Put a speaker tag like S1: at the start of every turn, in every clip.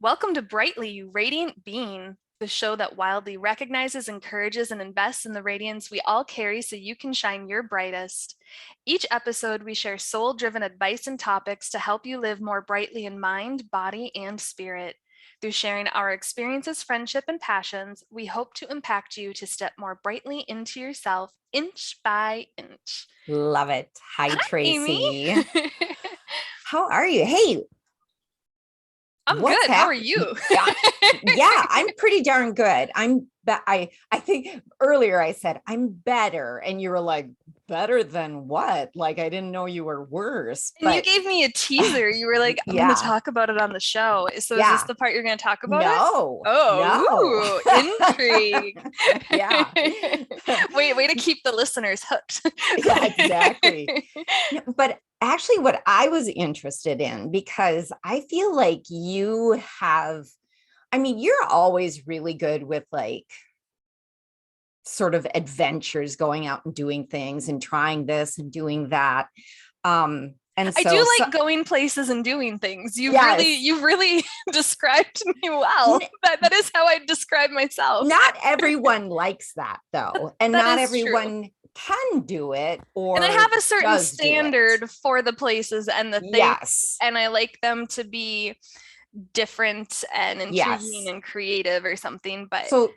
S1: Welcome to Brightly, you radiant being, the show that wildly recognizes, encourages, and invests in the radiance we all carry so you can shine your brightest. Each episode, we share soul driven advice and topics to help you live more brightly in mind, body, and spirit. Through sharing our experiences, friendship, and passions, we hope to impact you to step more brightly into yourself, inch by inch.
S2: Love it. Hi,
S1: Hi, Amy.
S2: Tracy. How are you? Hey,
S1: I'm
S2: what's
S1: good. How are
S2: happening?
S1: you?
S2: Yeah, I'm pretty darn good. I think earlier I said I'm better, and you were like, better than what? Like I didn't know you were worse.
S1: And you
S2: But
S1: gave me a teaser. You were like, I'm going to
S2: yeah,
S1: talk about it on the show. So is this
S2: yeah.
S1: the part you're going to talk about it?
S2: No, no.
S1: Oh, ooh, intrigue.
S2: Yeah.
S1: Way to keep the listeners hooked.
S2: Yeah, exactly. No, but actually, what I was interested in, because I feel like you're always really good with like sort of adventures, going out and doing things and trying this and doing that. And
S1: I
S2: so,
S1: do like going places and doing things.
S2: yes,
S1: You've really described me well. That is how I describe myself.
S2: not everyone likes that though, and
S1: That
S2: not
S1: is true.
S2: everyone can do it
S1: And I
S2: or
S1: have a certain
S2: does do it.
S1: standard for the places and the things,
S2: Yes,
S1: and I like them to be different and intriguing
S2: yes.
S1: and creative or something. But
S2: So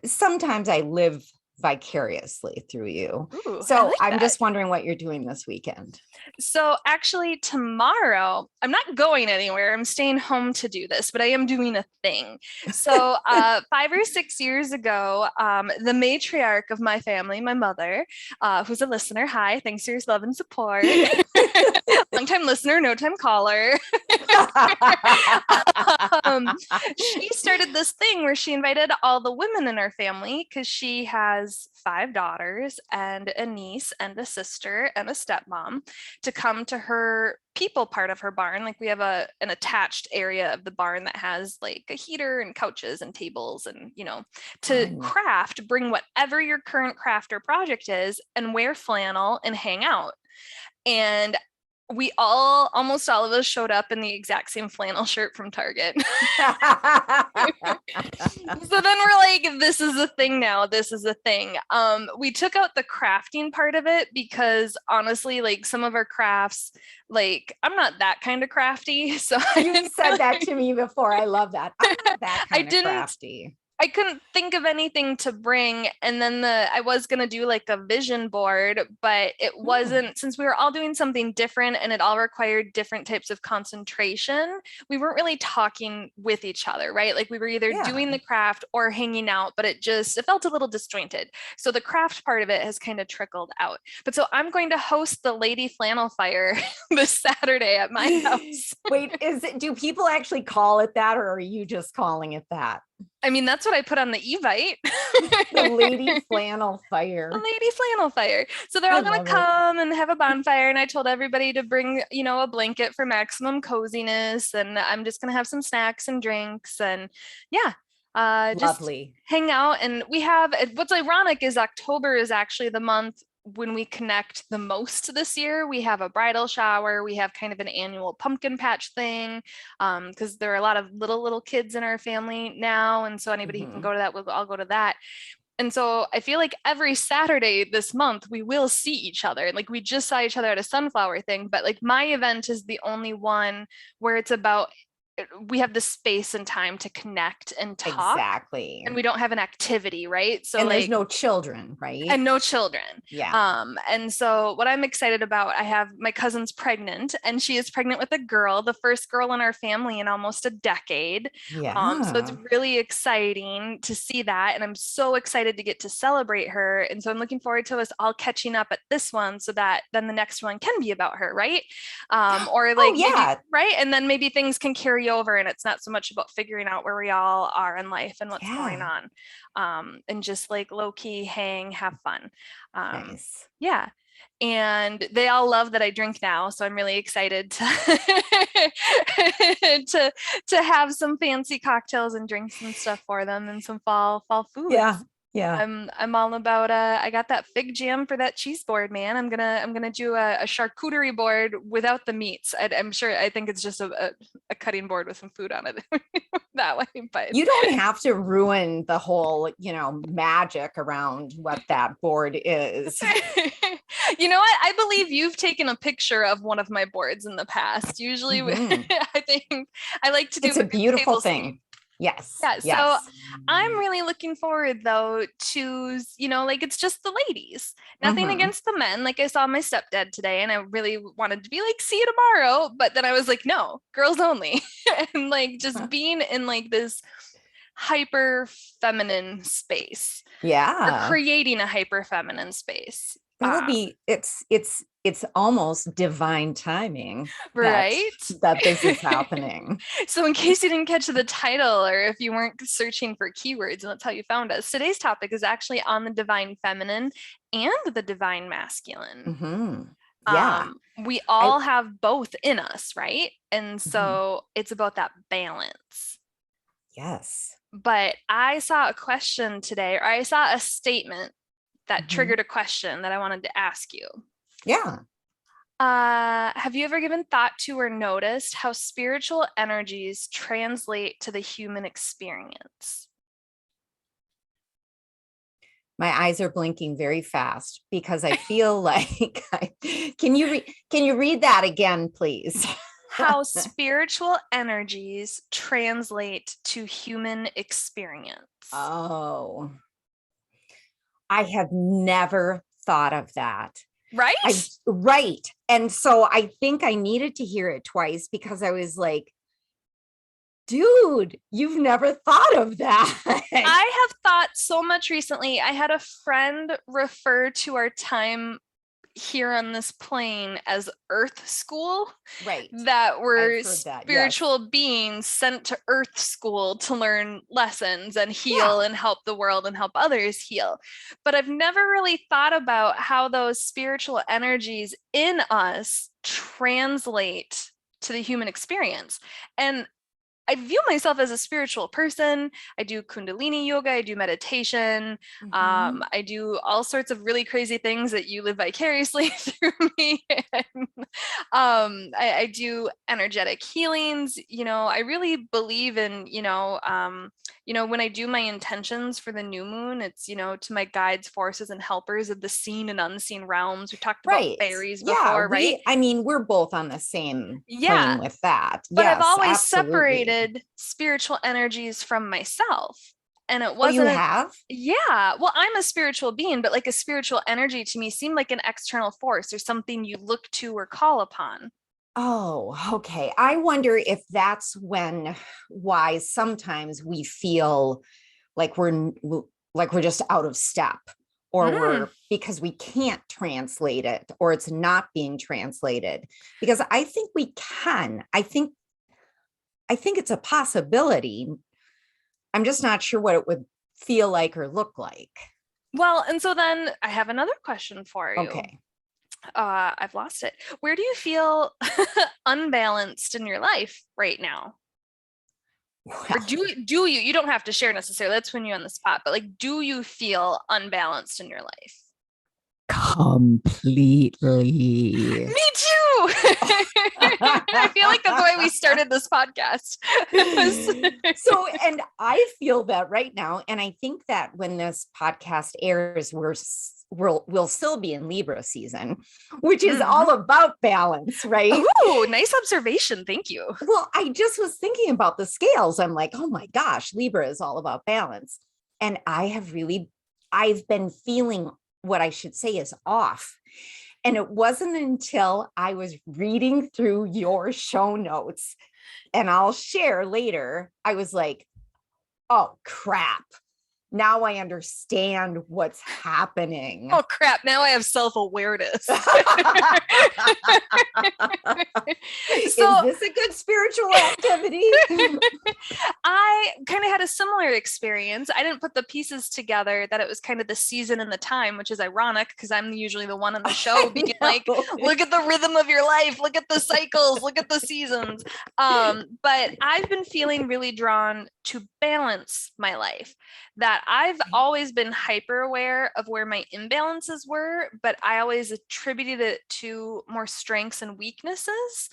S2: sometimes I live vicariously through you.
S1: ooh, I
S2: So
S1: like
S2: I'm
S1: that.
S2: just wondering what you're doing this weekend.
S1: So actually, tomorrow, I'm not going anywhere. I'm staying home to do this, but I am doing a thing. So 5 or 6 years ago, the matriarch of my family, my mother, who's a listener, hi, thanks for your love and support. Long time listener, no time caller. um, she started this thing where she invited all the women in our family because she has 5 daughters and a niece and a sister and a stepmom to come to her people part of her barn. Like we have an attached area of the barn that has like a heater and couches and tables and, to
S2: Fun.
S1: craft, bring whatever your current craft or project is and wear flannel and hang out. And almost all of us showed up in the exact same flannel shirt from Target. So then we're like, this is a thing now. This is a thing. We took out the crafting part of it because honestly, like some of our crafts, like I'm not that kind of crafty. So
S2: You've said that to me before. I love that. I'm not that
S1: I
S2: kind of
S1: didn't
S2: crafty.
S1: I couldn't think of anything to bring. And then I was going to do like a vision board, but it
S2: Hmm.
S1: wasn't, since we were all doing something different and it all required different types of concentration, we weren't really talking with each other, right? Like we were either
S2: Yeah.
S1: doing the craft or hanging out, but it felt a little disjointed. So the craft part of it has kind of trickled out. But so I'm going to host the Lady Flannel Fire this Saturday at my house.
S2: Wait, do people actually call it that, or are you just calling it that?
S1: I mean, that's what I put on the Evite.
S2: The Lady Flannel
S1: A
S2: Fire.
S1: lady flannel fire. So they're
S2: I
S1: all going to
S2: love it.
S1: come and have a bonfire. And I told everybody to bring, a blanket for maximum coziness. And I'm just going to have some snacks and drinks. And yeah, just
S2: Lovely.
S1: hang out. And what's ironic is October is actually the month when we connect the most this year. We have a bridal shower. We have kind of an annual pumpkin patch thing because there are a lot of little kids in our family now. And so anybody who can
S2: Hmm.
S1: go to that, will all go to that. And so I feel like every Saturday this month, we will see each other. Like we just saw each other at a sunflower thing, but like my event is the only one where it's about, we have the space and time to connect and talk,
S2: Exactly.
S1: and we don't have an activity, right? So
S2: And there's
S1: like,
S2: no children, right?
S1: and no children.
S2: Yeah.
S1: And so what I'm excited about, I have my cousin's pregnant and she is pregnant with a girl, the first girl in our family in almost a decade. So it's
S2: Yeah.
S1: really exciting to see that. And I'm so excited to get to celebrate her. And so I'm looking forward to us all catching up at this one so that then the next one can be about her, right? Or
S2: Oh,
S1: like maybe,
S2: yeah.
S1: right? And then maybe things can carry over and it's not so much about figuring out where we all are in life and what's going
S2: Yeah.
S1: on, and just like low key hang, have fun.
S2: Nice.
S1: Yeah. And they all love that I drink now, so I'm really excited to to have some fancy cocktails and drinks and stuff for them, and some fall foods.
S2: Yeah. Yeah.
S1: I'm all about I got that fig jam for that cheese board, man. I'm gonna do a charcuterie board without the meats. I'm sure I think it's just a cutting board with some food on it that way. But
S2: You don't have to ruin the whole, magic around what that board is.
S1: you know what? I believe you've taken a picture of one of my boards in the past. Usually, I think I like to do
S2: It's a beautiful
S1: table
S2: thing.
S1: scene.
S2: Yes.
S1: Yeah,
S2: Yes.
S1: so I'm really looking forward though to, like it's just the ladies. Nothing against the men. Like I saw my stepdad today and I really wanted to be like, see you tomorrow. But then I was like, no, girls only. And like just being in like this hyper feminine space. Or
S2: Yeah.
S1: creating a hyper feminine space.
S2: That'll be it's almost divine timing
S1: Right?
S2: that this is happening.
S1: So in case you didn't catch the title or if you weren't searching for keywords and that's how you found us, today's topic is actually on the divine feminine and the divine masculine.
S2: Yeah.
S1: We all have both in us, right? And so it's about that balance.
S2: Yes.
S1: But I saw a question today, or I saw a statement that triggered a question that I wanted to ask you.
S2: Yeah.
S1: Have you ever given thought to or noticed how spiritual energies translate to the human experience?
S2: My eyes are blinking very fast because I feel like can you read that again, please?
S1: How spiritual energies translate to human experience.
S2: Oh, I have never thought of that.
S1: Right?
S2: Right. And so I think I needed to hear it twice because I was like, dude, you've never thought of that.
S1: I have thought so much recently. I had a friend refer to our time here on this plane as Earth School.
S2: Right.
S1: That were spiritual
S2: yes.
S1: beings sent to Earth School to learn lessons and heal and help the world and help others heal. But I've never really thought about how those spiritual energies in us translate to the human experience. And I view myself as a spiritual person. I do Kundalini yoga, I do meditation. I do all sorts of really crazy things that you live vicariously through me. And, I do energetic healings. I really believe in, when I do my intentions for the new moon, it's, to my guides, forces, and helpers of the seen and unseen realms. We talked about fairies before, right?
S2: I mean, we're both on the same plane with that.
S1: But I've always separated spiritual energies from myself. And it wasn't.
S2: You have?
S1: Yeah. Well, I'm a spiritual being, but like a spiritual energy to me seemed like an external force or something you look to or call upon.
S2: Oh, okay. I wonder if that's why sometimes we feel like we're just out of step, or because we can't translate it, or it's not being translated. Because I think we can. I think it's a possibility. I'm just not sure what it would feel like or look like.
S1: Well, and so then I have another question for you.
S2: Okay.
S1: I've lost it. Where do you feel unbalanced in your life right now? Well, or do you don't have to share necessarily, let's put you on the spot, but like, do you feel unbalanced in your life?
S2: Completely.
S1: Me too. I feel like that's why we started this podcast.
S2: So, and I feel that right now. And I think that when this podcast airs, we'll still be in Libra season, which is all about balance, right?
S1: Oh, nice observation. Thank you.
S2: Well, I just was thinking about the scales. I'm like, oh my gosh, Libra is all about balance. And I've been feeling what I should say is off. And it wasn't until I was reading through your show notes, and I'll share later, I was like, oh crap. Now I understand what's happening.
S1: Oh crap, now I have self-awareness.
S2: Is this a good spiritual activity?
S1: I kind of had a similar experience. I didn't put the pieces together that it was kind of the season and the time, which is ironic because I'm usually the one on the show being like, look at the rhythm of your life, look at the cycles, look at the seasons. But I've been feeling really drawn to balance my life, that I've always been hyper aware of where my imbalances were, but I always attributed it to more strengths and weaknesses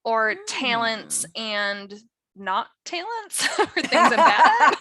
S1: or talents and not talents or things I'm bad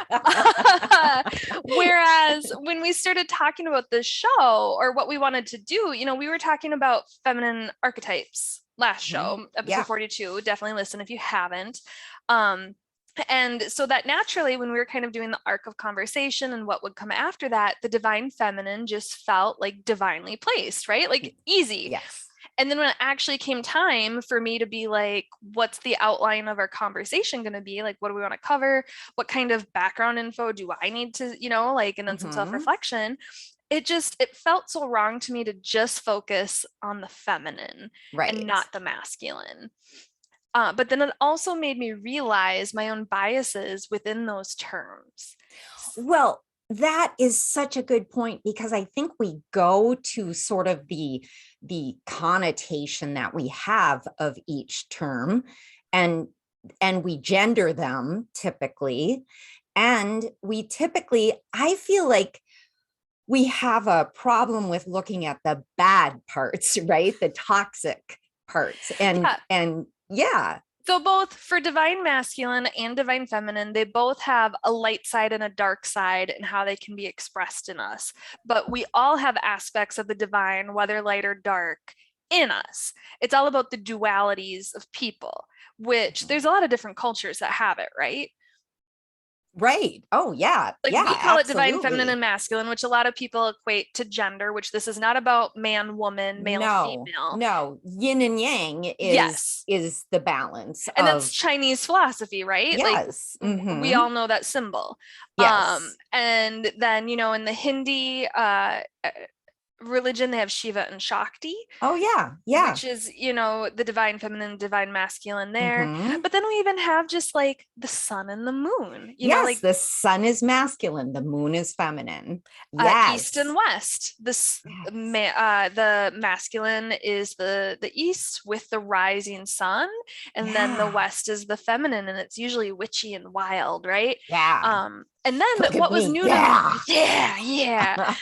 S1: at. Whereas when we started talking about this show or what we wanted to do, we were talking about feminine archetypes last show, episode 42. Definitely listen if you haven't. And so that naturally, when we were kind of doing the arc of conversation and what would come after that, the divine feminine just felt like divinely placed, right? Like easy.
S2: Yes.
S1: And then when it actually came time for me to be like, what's the outline of our conversation going to be? Like, what do we want to cover? What kind of background info do I need to, and then some self-reflection. It felt so wrong to me to just focus on the feminine and not the masculine. But then it also made me realize my own biases within those terms.
S2: Well, that is such a good point, because I think we go to sort of the connotation that we have of each term, and we gender them typically. And I feel like we have a problem with looking at the bad parts, right? The toxic parts. And yeah.
S1: So both for divine masculine and divine feminine, they both have a light side and a dark side and how they can be expressed in us. But we all have aspects of the divine, whether light or dark, in us. It's all about the dualities of people, which there's a lot of different cultures that have it, right?
S2: Right. Oh, yeah.
S1: Like
S2: yeah,
S1: we call
S2: absolutely.
S1: it divine feminine and masculine, which a lot of people equate to gender, which this is not about man, woman, male, female.
S2: No, yin and yang is the balance.
S1: And that's Chinese philosophy, right?
S2: Yes.
S1: Like we all know that symbol.
S2: Yes.
S1: And then, in the Hindi religion, they have Shiva and Shakti.
S2: Oh, yeah. Yeah.
S1: Which is, the divine feminine, divine masculine there. But then we even have just like the sun and the moon.
S2: Yes,
S1: like
S2: the sun is masculine, the moon is feminine. Yes.
S1: East and west. The masculine is the east with the rising sun, and then the west is the feminine, and it's usually witchy and wild, right?
S2: Yeah.
S1: And then what was new to me? Yeah.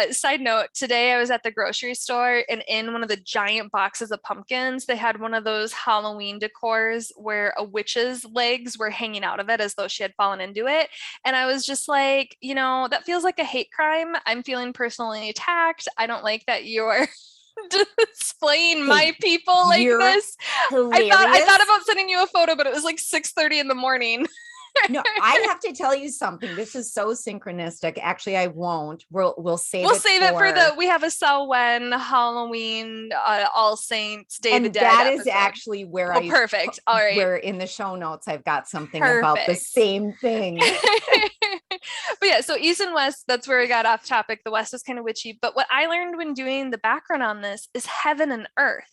S1: Side note, today I was at the grocery store, and in one of the giant boxes of pumpkins, they had one of those Halloween decors where a witch's legs were hanging out of it as though she had fallen into it. And I was just like, that feels like a hate crime. I'm feeling personally attacked. I don't like that you're displaying my people like this. I thought about sending you a photo, but it was like 6:30 in the morning.
S2: No, I have to tell you something. This is so synchronistic. Actually, I won't. We'll save it
S1: for we have a Samhain, Halloween, All Saints, Day of the Dead.
S2: That
S1: episode.
S2: Is actually where
S1: perfect. All right.
S2: Where in the show notes I've got something about the same thing.
S1: But yeah, so East and West, that's where we got off topic. The West is kind of witchy. But what I learned when doing the background on this is heaven and earth.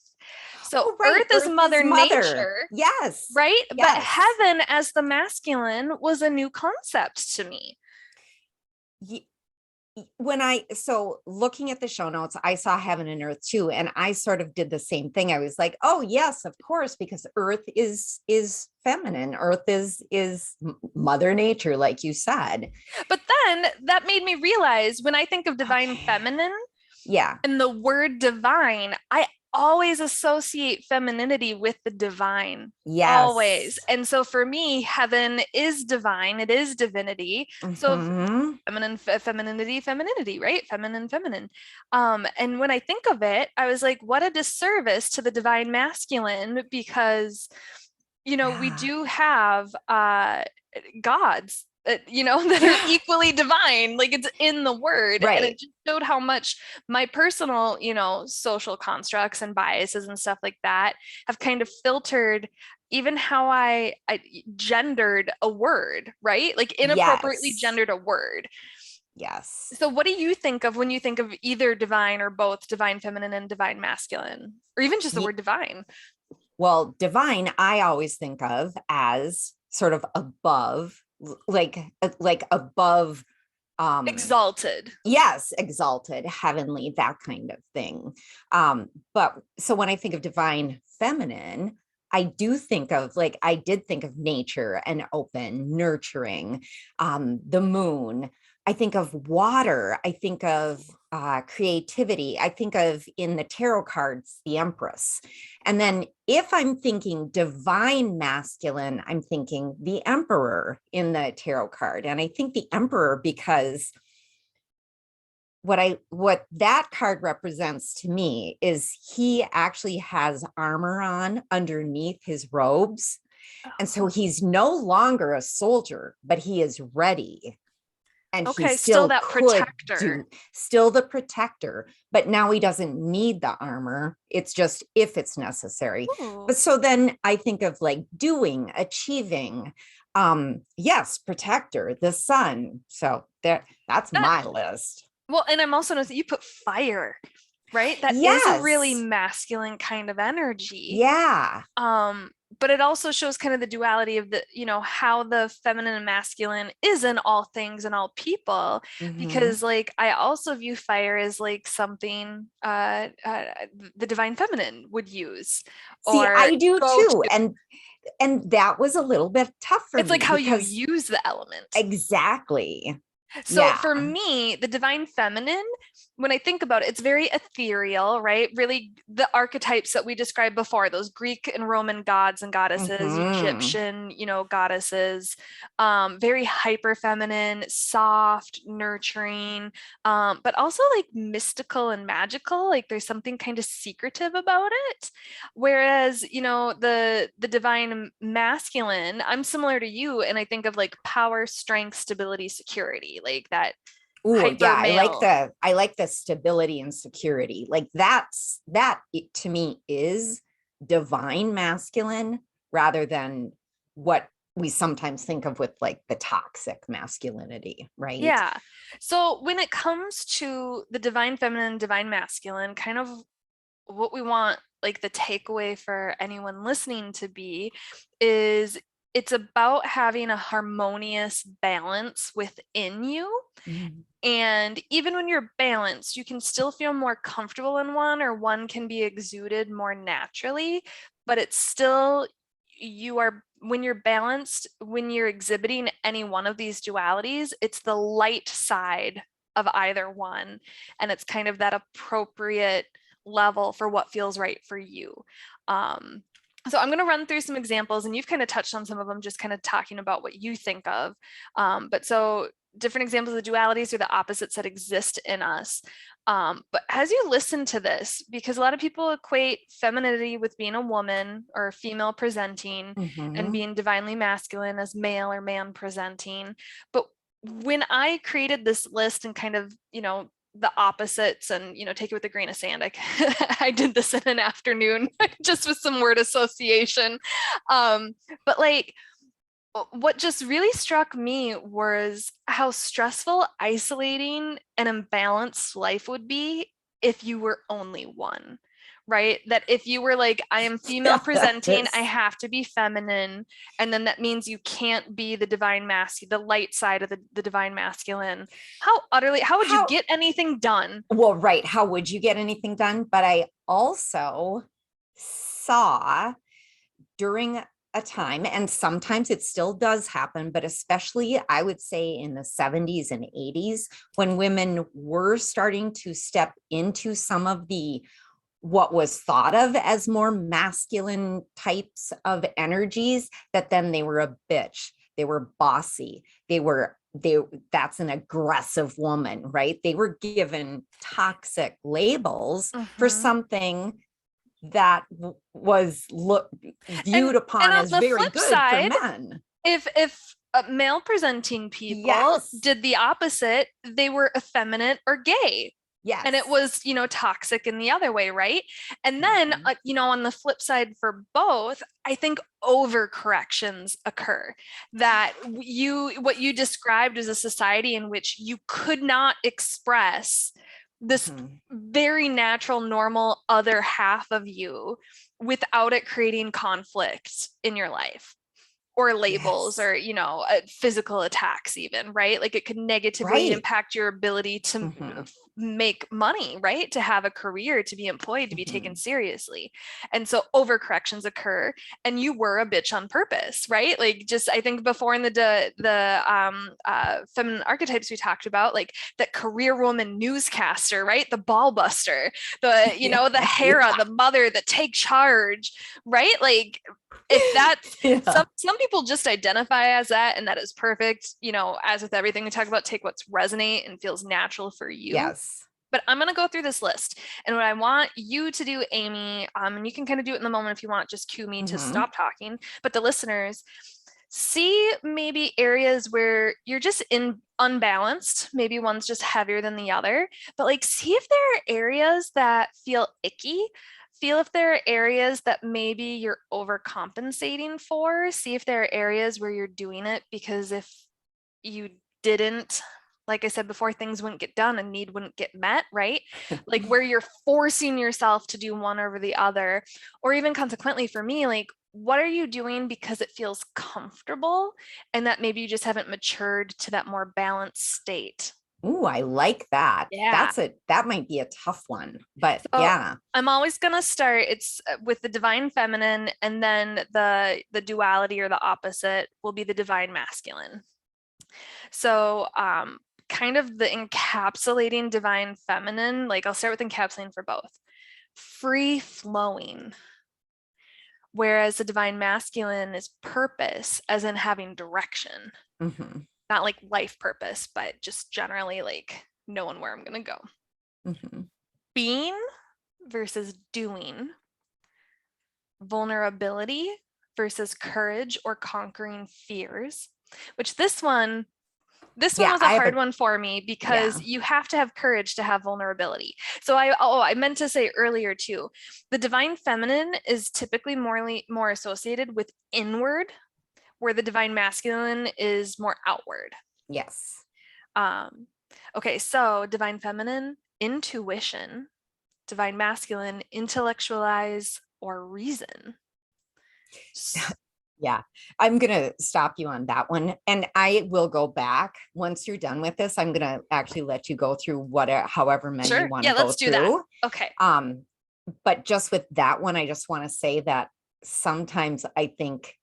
S1: So Earth is Mother Nature.
S2: Yes.
S1: Right?
S2: Yes.
S1: But heaven as the masculine was a new concept to me.
S2: So looking at the show notes, I saw heaven and earth too. And I sort of did the same thing. I was like, oh yes, of course, because earth is feminine. Earth is Mother Nature, like you said.
S1: But then that made me realize when I think of divine feminine, and the word divine, I always associate femininity with the divine. Yes. Always. And so for me, heaven is divine. It is divinity. So femininity, right? Feminine. And when I think of it, I was like, what a disservice to the divine masculine, because, we do have gods that are equally divine, like it's in the word.
S2: Right.
S1: And it just showed how much my personal, social constructs and biases and stuff like that have kind of filtered even how I gendered a word, right? Like inappropriately gendered a word.
S2: Yes.
S1: So what do you think of when you think of either divine or both divine feminine and divine masculine, or even just the word divine?
S2: Well, divine, I always think of as sort of above, like above,
S1: exalted.
S2: Yes, exalted, heavenly, that kind of thing. But so when I think of divine feminine, I do think of, like, I did think of nature and open, nurturing, the moon. I think of water. I think of creativity. I think of, in the tarot cards, the Empress. And then if I'm thinking divine masculine, I'm thinking the Emperor in the tarot card. And I think the Emperor because what that card represents to me is he actually has armor on underneath his robes. And so
S1: Oh,
S2: he's no longer a soldier, but he is ready. And he
S1: okay, still
S2: still
S1: that
S2: could
S1: protector.
S2: do, still the protector, but now he doesn't need the armor. It's just if it's necessary.
S1: Ooh,
S2: But so then I think of like doing, achieving, yes, protector, the sun. So that's
S1: that
S2: my list.
S1: well, and I'm also noticing you put fire, right? That is a really
S2: Yes.
S1: masculine kind of energy.
S2: Yeah.
S1: um but it also shows kind of the duality of the, how the feminine and masculine is in all things and all people,
S2: Hmm.
S1: because like I also view fire as like something the divine feminine would use
S2: See,
S1: or
S2: I do
S1: go
S2: too.
S1: to.
S2: And that was a little bit tough for
S1: It's like
S2: me
S1: how you
S2: because
S1: use the element.
S2: exactly.
S1: So
S2: Yeah.
S1: for me, the divine feminine, when I think about it, it's very ethereal, right? Really, the archetypes that we described before, those Greek and Roman gods and goddesses,
S2: Hmm.
S1: Egyptian, goddesses, very hyper feminine, soft, nurturing, but also like mystical and magical. Like there's something kind of secretive about it. Whereas, the divine masculine, I'm similar to you, and I think of like power, strength, stability, security, like that
S2: Oh, yeah,
S1: hyper male.
S2: I like the stability and security. Like to me is divine masculine rather than what we sometimes think of with like the toxic masculinity, right?
S1: Yeah. So when it comes to the divine feminine, divine masculine, kind of what we want like the takeaway for anyone listening to be is it's about having a harmonious balance within you.
S2: Mhm.
S1: And even when you're balanced, you can still feel more comfortable in one, or one can be exuded more naturally, but it's still, you are, when you're balanced, when you're exhibiting any one of these dualities, it's the light side of either one. And it's kind of that appropriate level for what feels right for you. Um, so I'm going to run through some examples, and you've kind of touched on some of them, just kind of talking about what you think of. But so different examples of dualities or the opposites that exist in us. But as you listen to this, because a lot of people equate femininity with being a woman or female presenting, and
S2: Mhm.
S1: being divinely masculine as male or man presenting. But when I created this list and kind of, the opposites, and take it with a grain of sand, I did this in an afternoon just with some word association. But like what just really struck me was how stressful, isolating, and imbalanced life would be if you were only one, right? That if you were like, I am female presenting, I
S2: Yes.
S1: have to be feminine. And then that means you can't be the divine masculine, the light side of the divine masculine. How would you
S2: How,
S1: get anything done?
S2: well, right. How would you get anything done? But I also saw during a time, and sometimes it still does happen, but especially I would say in the 70s and 80s, when women were starting to step into some of the what was thought of as more masculine types of energies, that then they were a bitch, they were bossy, they that's an aggressive woman, right? They were given toxic labels for
S1: Mhm.
S2: something that was
S1: And
S2: viewed upon
S1: on
S2: as
S1: the
S2: very
S1: flip
S2: good for
S1: side,
S2: men.
S1: if male presenting people
S2: Yes.
S1: did the opposite, they were effeminate or gay. And it
S2: Yes.
S1: was, toxic in the other way, right? And then,
S2: Mhm.
S1: on the flip side for both, I think overcorrections occur. That what you described as a society in which you could not express this
S2: Mhm.
S1: very natural, normal other half of you without it creating conflict in your life, or labels,
S2: Yes.
S1: or physical attacks even, right? Like it could negatively
S2: Right.
S1: impact your ability to
S2: Mhm.
S1: make money, right? To have a career, to be employed, to be taken
S2: Mhm.
S1: seriously. And so overcorrections occur, and you were a bitch on purpose, right? Like, just, I think before in the feminine archetypes we talked about, like that career woman newscaster, right? The ball buster, the, you know, the Hera, the mother that take charge, right? Like, if that's
S2: Yeah.
S1: some people just identify as that, and that is perfect. You know, as with everything we talk about, take what's resonate and feels natural for you.
S2: Yes.
S1: But I'm going to go through this list. And what I want you to do, Amy, and you can kind of do it in the moment if you want, just cue me to stop talking. But the listeners, see maybe areas where you're just unbalanced. Maybe one's just heavier than the other. But like, see if there are areas that feel icky. Feel if there are areas that maybe you're overcompensating for. See if there are areas where you're doing it because if you didn't, like I said before, things wouldn't get done and need wouldn't get met, right? Like where you're forcing yourself to do one over the other. Or even consequently for me, like, what are you doing because it feels comfortable and that maybe you just haven't matured to that more balanced state?
S2: Ooh, I like that.
S1: Yeah.
S2: That might be a tough one, but
S1: So
S2: yeah.
S1: I'm always gonna start. It's with the divine feminine, and then the duality or the opposite will be the divine masculine. So kind of the encapsulating divine feminine, like I'll start with encapsulating for both. Free flowing. Whereas the divine masculine is purpose, as in having direction.
S2: Mhm.
S1: Not like life purpose, but just generally like knowing where I'm gonna go.
S2: Mhm.
S1: Being versus doing. Vulnerability versus courage or conquering fears, which this one
S2: Yeah,
S1: was a
S2: I have
S1: hard
S2: a
S1: one for me because
S2: yeah.
S1: you have to have courage to have vulnerability. So I meant to say earlier too, the divine feminine is typically more associated with inward, where the divine masculine is more outward.
S2: Yes.
S1: Um, okay, so divine feminine, intuition, divine masculine, intellectualize or reason.
S2: Yeah, I'm going to stop you on that one. And I will go back once you're done with this. I'm going to actually let you go through whatever, however many you
S1: Sure.
S2: want to
S1: Yeah,
S2: go
S1: let's do that.
S2: through.
S1: Okay.
S2: But just with that one, I just want to say that sometimes I think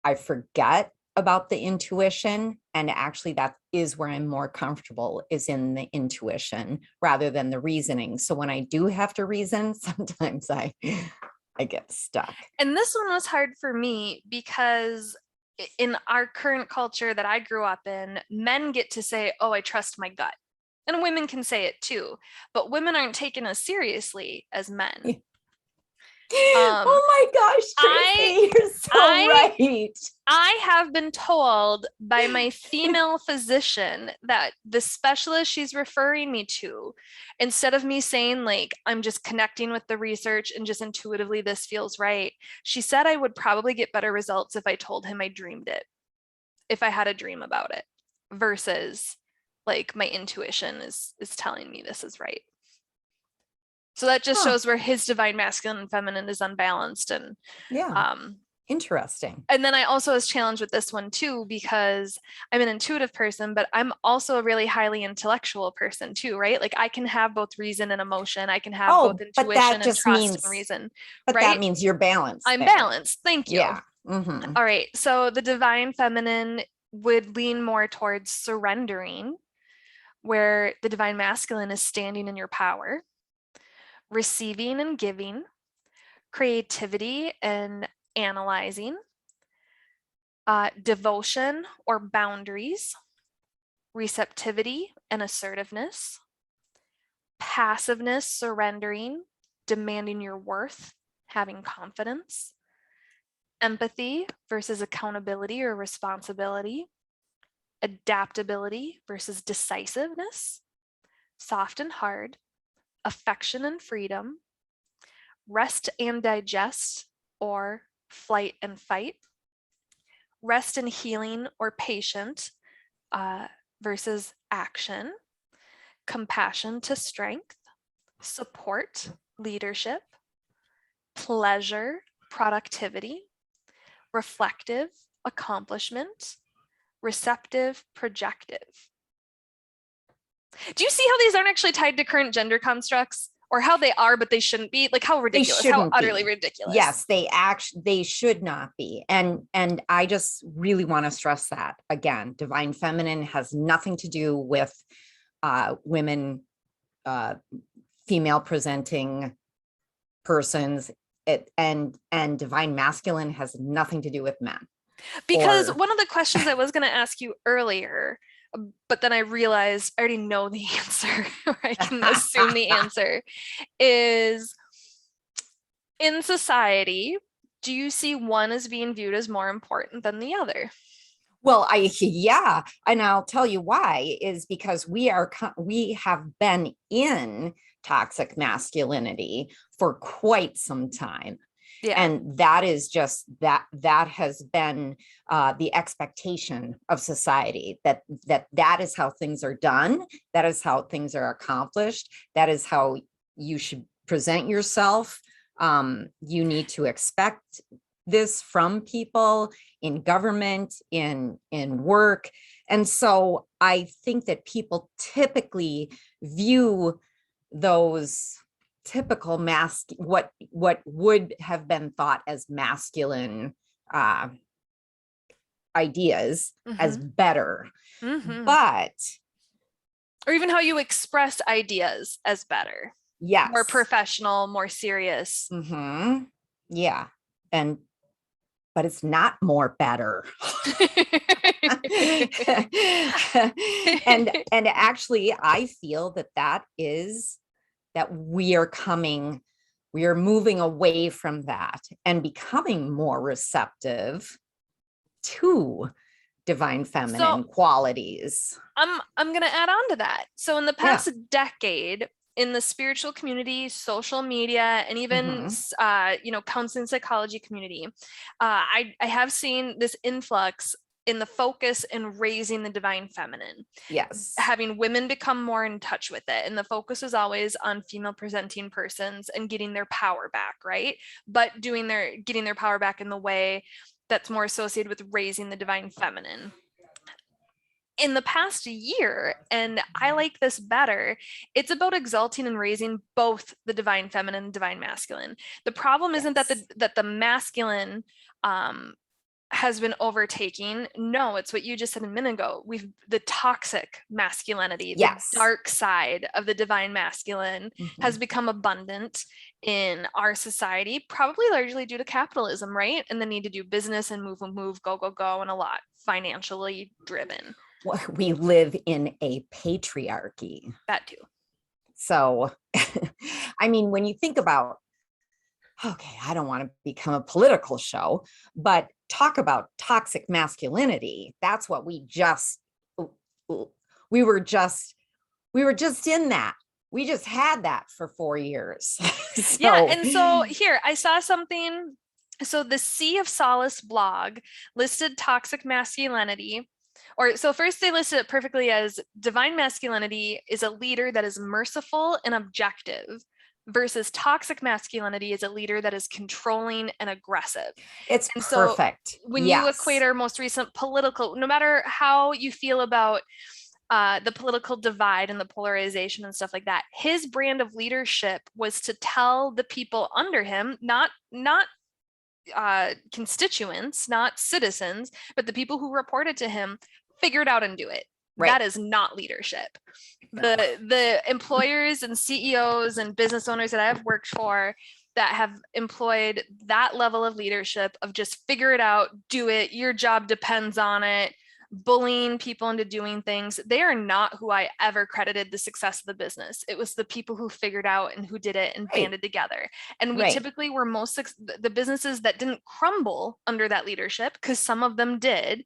S2: I forget about the intuition. And actually, that is where I'm more comfortable, is in the intuition rather than the reasoning. So when I do have to reason, sometimes I get stuck.
S1: And this one was hard for me because in our current culture that I grew up in, men get to say, "Oh, I trust my gut." And women can say it too, but women aren't taken as seriously as men. Um,
S2: Oh my gosh,
S1: I
S2: Tracy, you're so
S1: I
S2: right.
S1: I have been told by my female physician that the specialist she's referring me to, instead of me saying, like, I'm just connecting with the research and just intuitively this feels right, she said I would probably get better results if I told him I dreamed it, if I had a dream about it, versus like my intuition is telling me this is right. So that just
S2: Huh.
S1: shows where his divine masculine and feminine is unbalanced.
S2: Yeah.
S1: Um,
S2: Interesting.
S1: and then I also was challenged with this one too, because I'm an intuitive person, but I'm also a really highly intellectual person too, right? Like I can have both reason and emotion. I can have both
S2: Oh,
S1: intuition and trust and reason,
S2: but that
S1: right?
S2: means you're balanced
S1: I'm
S2: there.
S1: balanced. Thank you.
S2: Yeah. Mm-hmm.
S1: All right. So the divine feminine would lean more towards surrendering, where the divine masculine is standing in your power, receiving and giving, creativity and analyzing, devotion or boundaries, receptivity and assertiveness, passiveness, surrendering, demanding your worth, having confidence, empathy versus accountability or responsibility, adaptability versus decisiveness, soft and hard, affection and freedom, rest and digest or flight and fight, rest and healing or patient versus action, compassion to strength, support, leadership, pleasure, productivity, reflective, accomplishment, receptive, projective. Do you see how these aren't actually tied to current gender constructs, or how they are, but they shouldn't be? Like, how
S2: They
S1: ridiculous, how
S2: shouldn't
S1: utterly
S2: be.
S1: ridiculous.
S2: Yes, they should not be. And I just really want to stress that again. Divine feminine has nothing to do with women, female presenting persons. And divine masculine has nothing to do with men.
S1: Because
S2: Or
S1: one of the questions I was going to ask you earlier, but then I realized I already know the answer, or I can assume the answer, is in society, do you see one as being viewed as more important than the other?
S2: well, yeah, and I'll tell you why is because we have been in toxic masculinity for quite some time.
S1: Yeah.
S2: And that is just that has been the expectation of society, that is how things are done, that is how things are accomplished, that is how you should present yourself. You need to expect this from people in government, in work. And so I think that people typically view those typical what would have been thought as masculine ideas as better. But
S1: or even how you express ideas as better, more
S2: yes,
S1: professional, more serious.
S2: yeah, and but it's not more better. And actually I feel that we are moving away from that and becoming more receptive to divine feminine qualities.
S1: I'm going to add on to that. So in the
S2: Yeah.
S1: past decade, in the spiritual community, social media, and even counseling psychology community, I have seen this influx in the focus in raising the divine feminine.
S2: Yes.
S1: Having women become more in touch with it. And the focus is always on female presenting persons and getting their power back, right? But getting their power back in the way that's more associated with raising the divine feminine. In the past year, and I like this better, it's about exalting and raising both the divine feminine and divine masculine. The problem isn't that the masculine has been overtaking. No, it's what you just said a minute ago. The toxic masculinity, the dark side of the divine masculine has become abundant in our society, probably largely due to capitalism, right? And the need to do business and move, go, and a lot financially driven.
S2: Well, we live in a patriarchy.
S1: That too.
S2: So, I mean, when you think about, okay, I don't want to become a political show, but talk about toxic masculinity. That's what we were just in that. We just had that for 4 years.
S1: Yeah. And so here I saw something. So the Sea of Solace blog listed toxic masculinity. So first they listed it perfectly as divine masculinity is a leader that is merciful and objective, versus toxic masculinity is a leader that is controlling and aggressive.
S2: It's
S1: and
S2: perfect.
S1: So when you equate our most recent political, no matter how you feel about the political divide and the polarization and stuff like that, his brand of leadership was to tell the people under him, not constituents, not citizens, but the people who reported to him, figure it out and do it. Right. That is not leadership. The employers and CEOs and business owners that I've worked for that have employed that level of leadership of just figure it out, do it, your job depends on it, bullying people into doing things, they are not who I ever credited the success of the business. It was the people who figured out and who did it and banded together. And we typically were the businesses that didn't crumble under that leadership, because some of them did,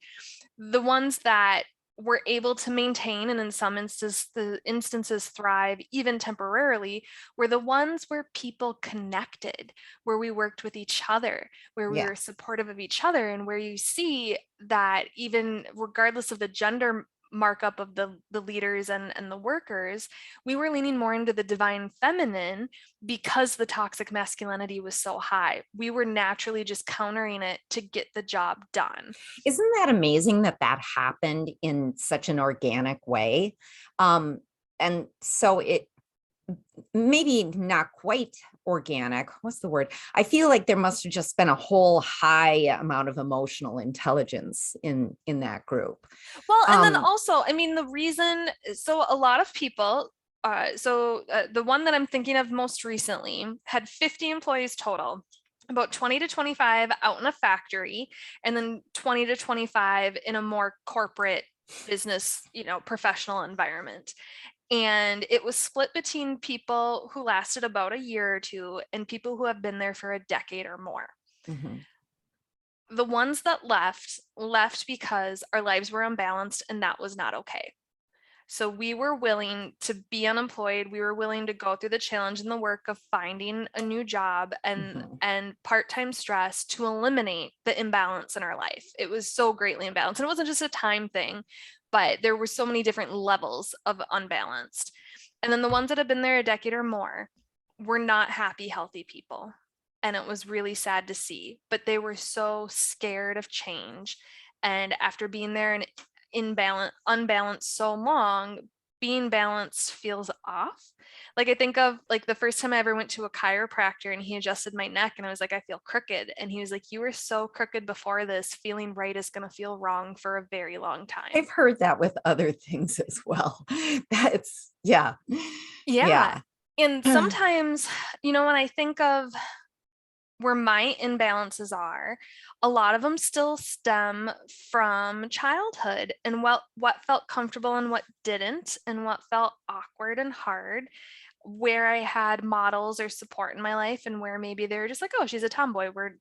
S1: the ones that were able to maintain and in some instances thrive even temporarily were the ones where people connected, where we worked with each other, where we were supportive of each other, and where you see that even regardless of the gender markup of the leaders and the workers, we were leaning more into the divine feminine because the toxic masculinity was so high. We were naturally just countering it to get the job done.
S2: Isn't that amazing that happened in such an organic way? and so it maybe not quite organic. What's the word? I feel like there must have just been a whole high amount of emotional intelligence in that group.
S1: Well, and then also, I mean, the reason, so a lot of people, the one that I'm thinking of most recently had 50 employees total, about 20 to 25 out in a factory, and then 20 to 25 in a more corporate business, professional environment. And it was split between people who lasted about a year or two and people who have been there for a decade or more.
S2: Mm-hmm.
S1: The ones that left because our lives were unbalanced, and that was not okay. So we were willing to be unemployed. We were willing to go through the challenge and the work of finding a new job and part-time stress to eliminate the imbalance in our life. It was so greatly imbalanced. And it wasn't just a time thing, but there were so many different levels of unbalanced. And then the ones that have been there a decade or more were not happy, healthy people. And it was really sad to see, but they were so scared of change. And after being there and unbalanced so long, being balanced feels off. Like I think of like the first time I ever went to a chiropractor and he adjusted my neck and I was like, I feel crooked. And he was like, you were so crooked before this, feeling right is going to feel wrong for a very long time.
S2: I've heard that with other things as well. That's yeah.
S1: And sometimes, when I think of where my imbalances are, a lot of them still stem from childhood and what felt comfortable and what didn't, and what felt awkward and hard, where I had models or support in my life and where maybe they were just like, oh, she's a tomboy, where,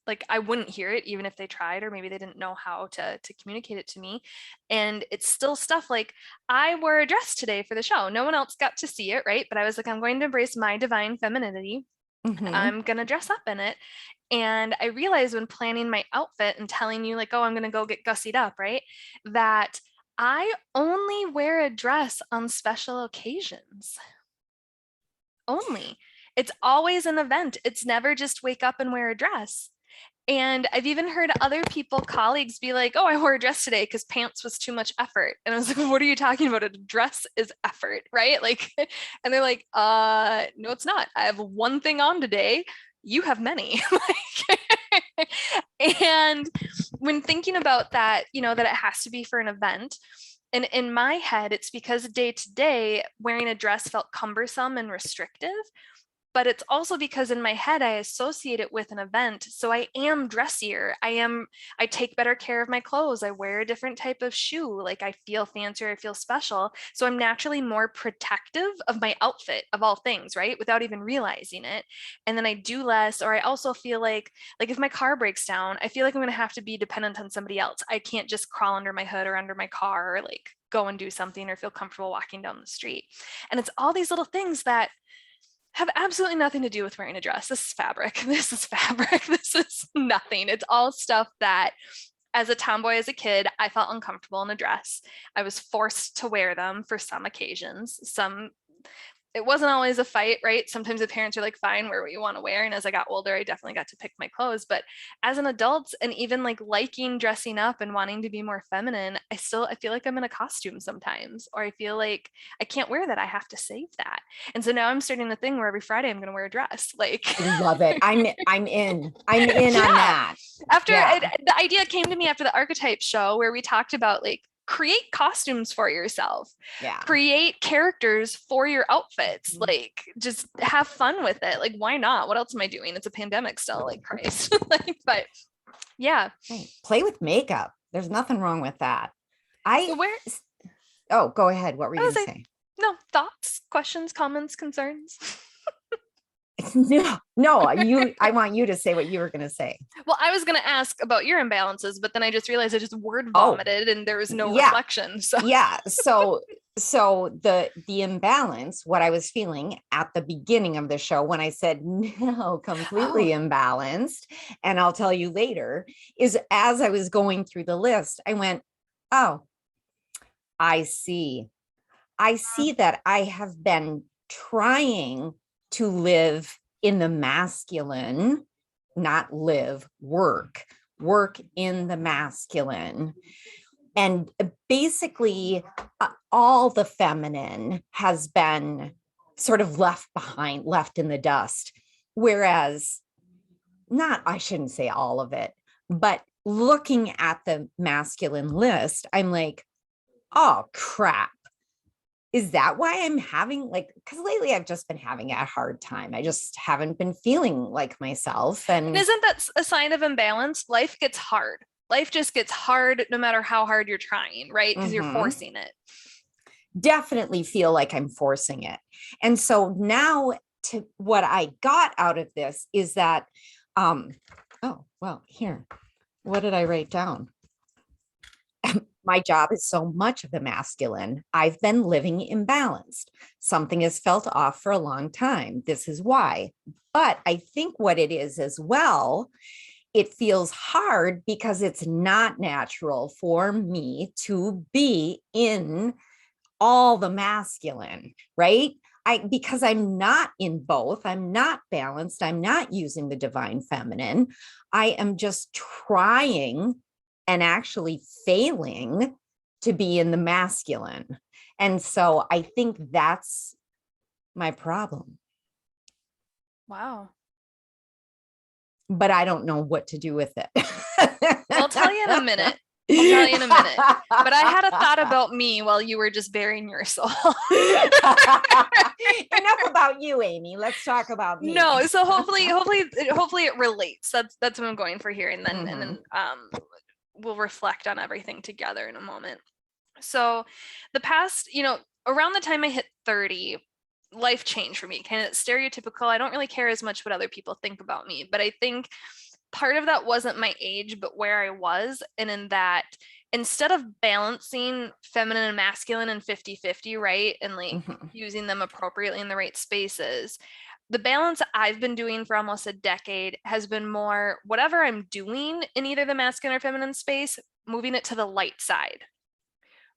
S1: like I wouldn't hear it even if they tried, or maybe they didn't know how to communicate it to me. And it's still stuff like I wore a dress today for the show. No one else got to see it, right? But I was like, I'm going to embrace my divine femininity. I'm going to dress up in it. And I realized when planning my outfit and telling you like, oh, I'm going to go get gussied up, right? That I only wear a dress on special occasions. Only. It's always an event. It's never just wake up and wear a dress. And I've even heard other people, colleagues, be like, oh, I wore a dress today because pants was too much effort. And I was like, what are you talking about? A dress is effort, right? Like, and they're like, no, it's not. I have one thing on today. You have many. And when thinking about that, that it has to be for an event. And in my head, it's because day to day, wearing a dress felt cumbersome and restrictive. But it's also because in my head, I associate it with an event. So I am dressier. I take better care of my clothes. I wear a different type of shoe. Like I feel fancier, I feel special. So I'm naturally more protective of my outfit of all things, right? Without even realizing it. And then I do less, or I also feel like if my car breaks down, I feel like I'm going to have to be dependent on somebody else. I can't just crawl under my hood or under my car or like go and do something or feel comfortable walking down the street. And it's all these little things that have absolutely nothing to do with wearing a dress. This is fabric. This is fabric. This is nothing. It's all stuff that as a tomboy, as a kid, I felt uncomfortable in a dress. I was forced to wear them for some occasions. It wasn't always a fight, right? Sometimes the parents are like, fine, wear what you want to wear. And as I got older, I definitely got to pick my clothes. But as an adult, and even like liking dressing up and wanting to be more feminine, I feel like I'm in a costume sometimes, or I feel like I can't wear that. I have to save that. And so now I'm starting the thing where every Friday I'm going to wear a dress. Like,
S2: I love it. I'm in on that.
S1: The idea came to me after the archetype show where we talked about like, create costumes for yourself. Create characters for your outfits. Like just have fun with it. Like why not? What else am I doing? It's a pandemic still, like Christ. But yeah.
S2: Play with makeup. There's nothing wrong with that. Oh, go ahead. What were you going to say?
S1: No, thoughts, questions, comments, concerns.
S2: No, I want you to say what you were going to say.
S1: Well, I was going to ask about your imbalances, but then I just realized I just word vomited and there was no reflection. So
S2: so the imbalance, what I was feeling at the beginning of the show when I said no, completely imbalanced, and I'll tell you later, is as I was going through the list, I went, oh, I see that I have been trying to live in the masculine, not live, work in the masculine. And basically, all the feminine has been sort of left behind, left in the dust. Whereas, I shouldn't say all of it, but looking at the masculine list, I'm like, oh crap. Is that why I'm having because lately I've just been having a hard time. I just haven't been feeling like myself.
S1: And
S2: And
S1: isn't that a sign of imbalance? Life gets hard. Life just gets hard no matter how hard you're trying, right? Because you're forcing it.
S2: Definitely feel like I'm forcing it. And so now to what I got out of this is that, oh, well, here, what did I write down? My job is so much of the masculine. I've been living imbalanced. Something has felt off for a long time. This is why. But I think what it is as well, it feels hard because it's not natural for me to be in all the masculine, right? Because I'm not in both, I'm not balanced, I'm not using the divine feminine. I am just trying and actually failing to be in the masculine. And so I think that's my problem.
S1: Wow.
S2: But I don't know what to do with it.
S1: I'll tell you in a minute. But I had a thought about me while you were just bearing your soul.
S2: Enough about you, Amy. Let's talk about me.
S1: No, so hopefully it relates. That's what I'm going for here, and then we'll reflect on everything together in a moment. So the past, around the time I hit 30, life changed for me. Kind of stereotypical. I don't really care as much what other people think about me, but I think part of that wasn't my age, but where I was. And in that, instead of balancing feminine and masculine and 50-50, right? And using them appropriately in the right spaces, the balance I've been doing for almost a decade has been more whatever I'm doing in either the masculine or feminine space, moving it to the light side,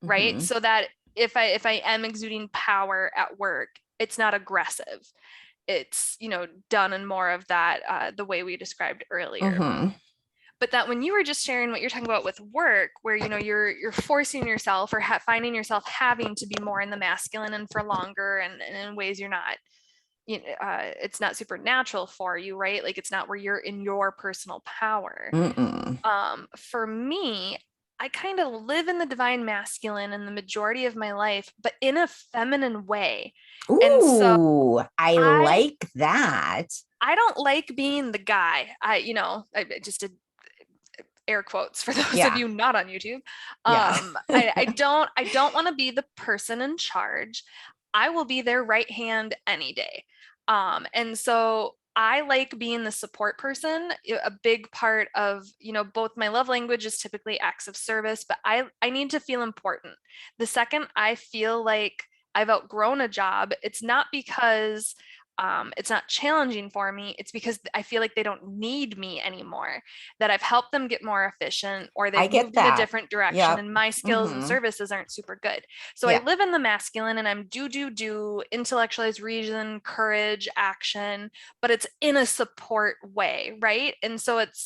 S1: right? So that if I am exuding power at work, it's not aggressive. It's, done in more of that, the way we described earlier. But that when you were just sharing what you're talking about with work, where, you're forcing yourself or finding yourself having to be more in the masculine and for longer and in ways you're not, it's not supernatural for you, right? Like it's not where you're in your personal power. For me, I kind of live in the divine masculine in the majority of my life, but in a feminine way.
S2: Ooh, and so I like that.
S1: I don't like being the guy. I just did air quotes for those of you not on YouTube. I don't want to be the person in charge. I will be their right hand any day. And so I like being the support person. A big part of, both my love language is typically acts of service, but I need to feel important. The second I feel like I've outgrown a job, it's not because it's not challenging for me. It's because I feel like they don't need me anymore, that I've helped them get more efficient or they've moved in a different direction and my skills and services aren't super good. So I live in the masculine and I'm do, intellectualized reason, courage, action, but it's in a support way, right? And so it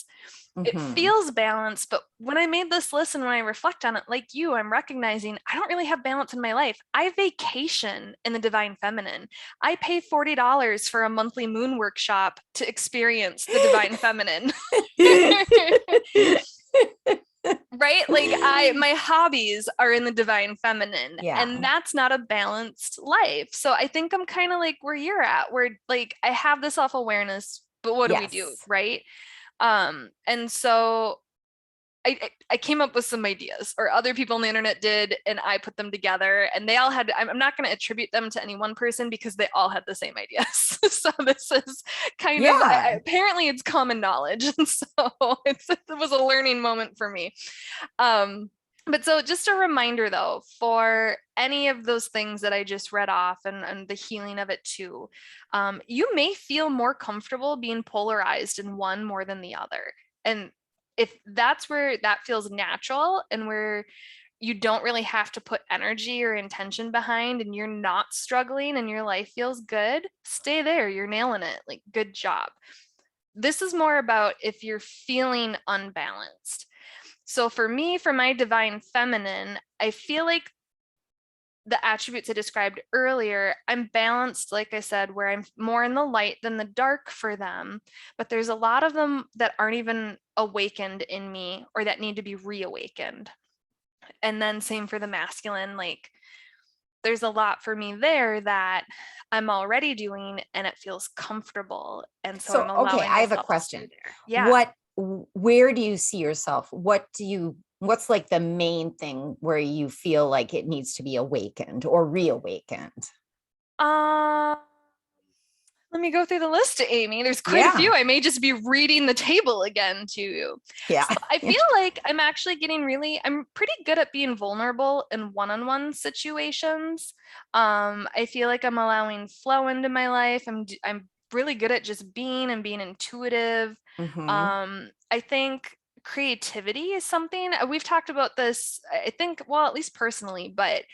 S1: feels balanced, but when I made this list and when I reflect on it, like you, I'm recognizing I don't really have balance in my life. I vacation in the divine feminine. I pay $40 for a monthly moon workshop to experience the divine feminine. Right? Like my hobbies are in the divine feminine, and that's not a balanced life. So I think I'm kind of like where you're at, where like I have this self-awareness, but what do we do? Right? And so I came up with some ideas, or other people on the internet did, and I put them together, and they all had, I'm not going to attribute them to any one person because they all had the same ideas. So this is kind of, apparently it's common knowledge. And so it was a learning moment for me. But so just a reminder though, for any of those things that I just read off and the healing of it too, you may feel more comfortable being polarized in one more than the other. And if that's where that feels natural and where you don't really have to put energy or intention behind and you're not struggling and your life feels good, stay there. You're nailing it. Like, good job. This is more about if you're feeling unbalanced. So for me, for my divine feminine, I feel like the attributes I described earlier, I'm balanced, like I said, where I'm more in the light than the dark for them. But there's a lot of them that aren't even awakened in me or that need to be reawakened. And then same for the masculine, like there's a lot for me there that I'm already doing and it feels comfortable. And so
S2: So,
S1: I'm
S2: okay,
S1: allowing
S2: I have a
S1: myself to stay
S2: question.
S1: there. Yeah.
S2: Where do you see yourself? What's like the main thing where you feel like it needs to be awakened or reawakened?
S1: Uh, Let me go through the list, Amy. There's quite a
S2: Yeah.
S1: few. I may just be reading the table again to you.
S2: Yeah.
S1: So I feel like I'm actually I'm pretty good at being vulnerable in one-on-one situations. I feel like I'm allowing flow into my life. I'm really good at just being and being intuitive.
S2: Hmm.
S1: I think creativity is something we've talked about this, I think, well, at least personally, but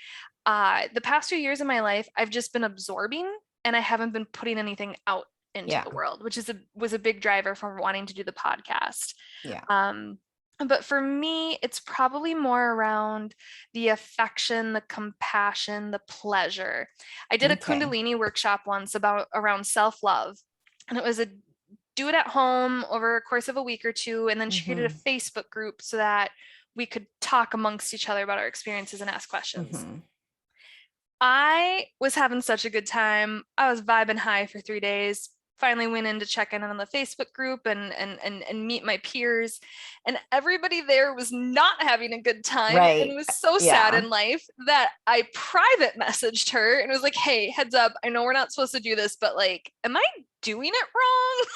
S1: the past few years of my life, I've just been absorbing and I haven't been putting anything out into
S2: Yeah.
S1: the world, which was a big driver for wanting to do the podcast.
S2: Yeah.
S1: Um, but for me, it's probably more around the affection, the compassion, the pleasure. I did a
S2: Okay.
S1: Kundalini workshop once about around self-love, and it was a do it at home over a course of a week or two, and then she created
S2: Hmm.
S1: a Facebook group so that we could talk amongst each other about our experiences and ask questions.
S2: Hmm.
S1: I was having such a good time. I was vibing high for 3 days. Finally went in to check in on the Facebook group and meet my peers. And everybody there was not having a good time and
S2: Right.
S1: was so sad
S2: Yeah.
S1: in life that I private messaged her and was like, hey, heads up, I know we're not supposed to do this, but like, am I doing it wrong?